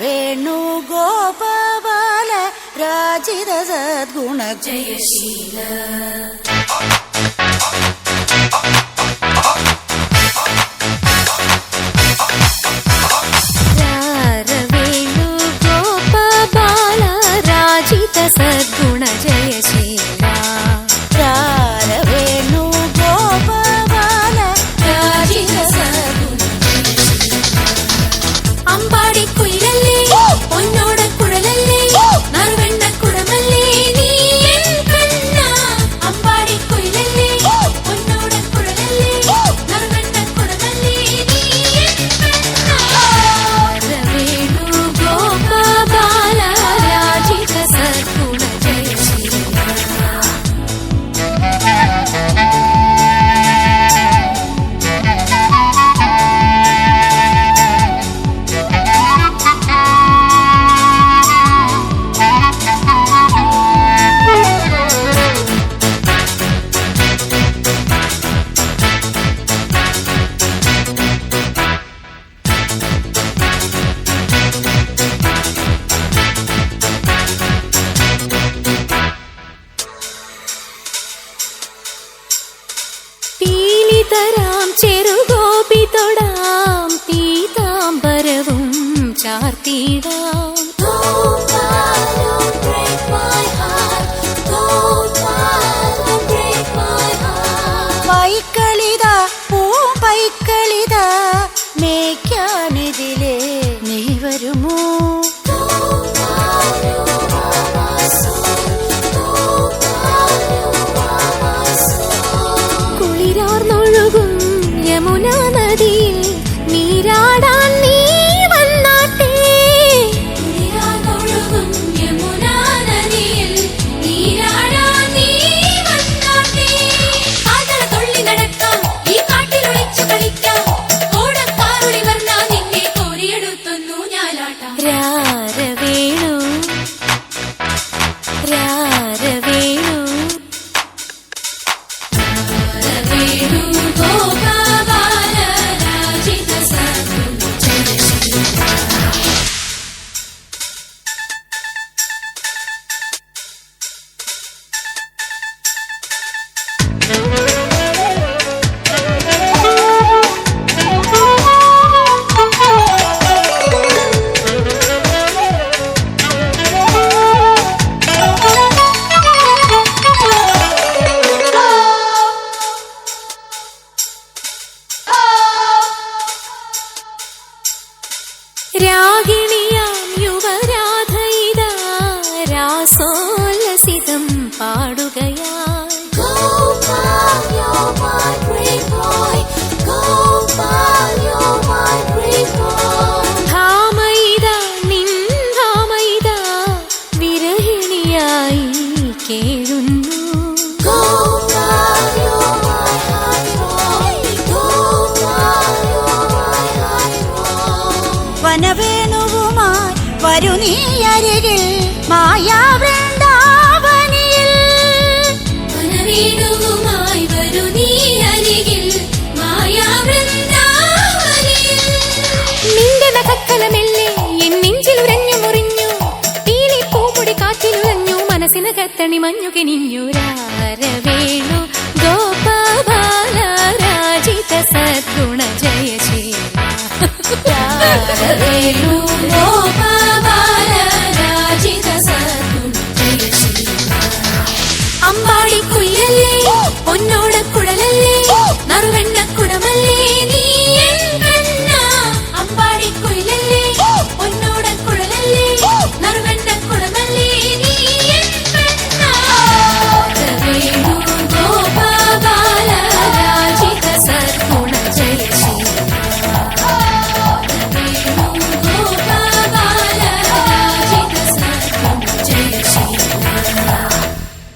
വേണു ഗോപാല രാജിത സദ്ഗുണ ജയശീല വേണു ഗോപാല രാജിത സദ്ഗുണ ജയശീല വേണു ഗോപാല രാജിത സദ്ഗുണ അമ്പാടി കുയിലല്ലേ പൊന്നോട കുഴലല്ലേ നറുവെണ്ണ കുടമല്ലേ നീ എൻ കണ്ണ അമ്പാടി കുയിലല്ലേ പൊന്നോട കുഴലല്ലേ നറുവെണ്ണ കുടമല്ലേ നീ എൻ കണ്ണ വേണു ഗോപാല രാജിത സദ്ഗുണ ജയശീല പീലിതരാം ചെറുഗോപി തൊടാം പീതാംബരവും ചാർത്തിടാം പൈക്കളിത പൂമ്പൈക്കളിത മേയ്ക്കാനിതിലേ നീ വരുമോ കുളിരാർന്നൊഴുകും യമുനാ നദിയിൽ നീരാടാൻ നീ വന്നാട്ടെ കുളിരാർന്നൊഴുകും യമുനാ നദിയിൽ നീരാടാൻ നീ വന്നാട്ടെ കാതള തുള്ളി നടക്കാം ഈ കാട്ടിലൊളിച്ചു കളിക്കാം ഓടക്കാറുളി വർണ്ണ നിന്നെ കോരിയെടുത്തൊന്നു ഞാലാട്ടാം രാരവേണു രാരവേണു വേണു ഗോപാല രാജിത സദ്ഗുണ ജയശീല രാഗിണിയാം യുവരാധയിതാ രാസോല്ലസിതം പാടുകയായി ധാമയിതാ നിൻ ധാമയിതാ വിരഹിണിയായി കേഴുന്നു വനവേണുവുമായി വരു നീ അരികിൽ മായാവൃന്ദാവനിയിൽ വനവേണുവുമായി വരു നീ അരികിൽ മായാവൃന്ദാവനിയിൽ നിന്റെ നഖക്കലമെല്ലേ എൻ നെഞ്ചിലുരഞ്ഞു മുറിഞ്ഞു പീലി പൂമുടി കാറ്റിലുരഞ്ഞു മനസ്സിനകത്തണി മഞ്ഞു കിനിഞ്ഞു രാരവേണു ഗോപാല രാജിത സദ്ഗുണ ജയശീല വേണു ഗോപാല രാജിത സദ്ഗുണ ജയശീല അമ്പാടി കുയിലല്ലേ പൊന്നോട കുഴലല്ലേ നറുവെണ്ണ കുടമല്ലേ നീ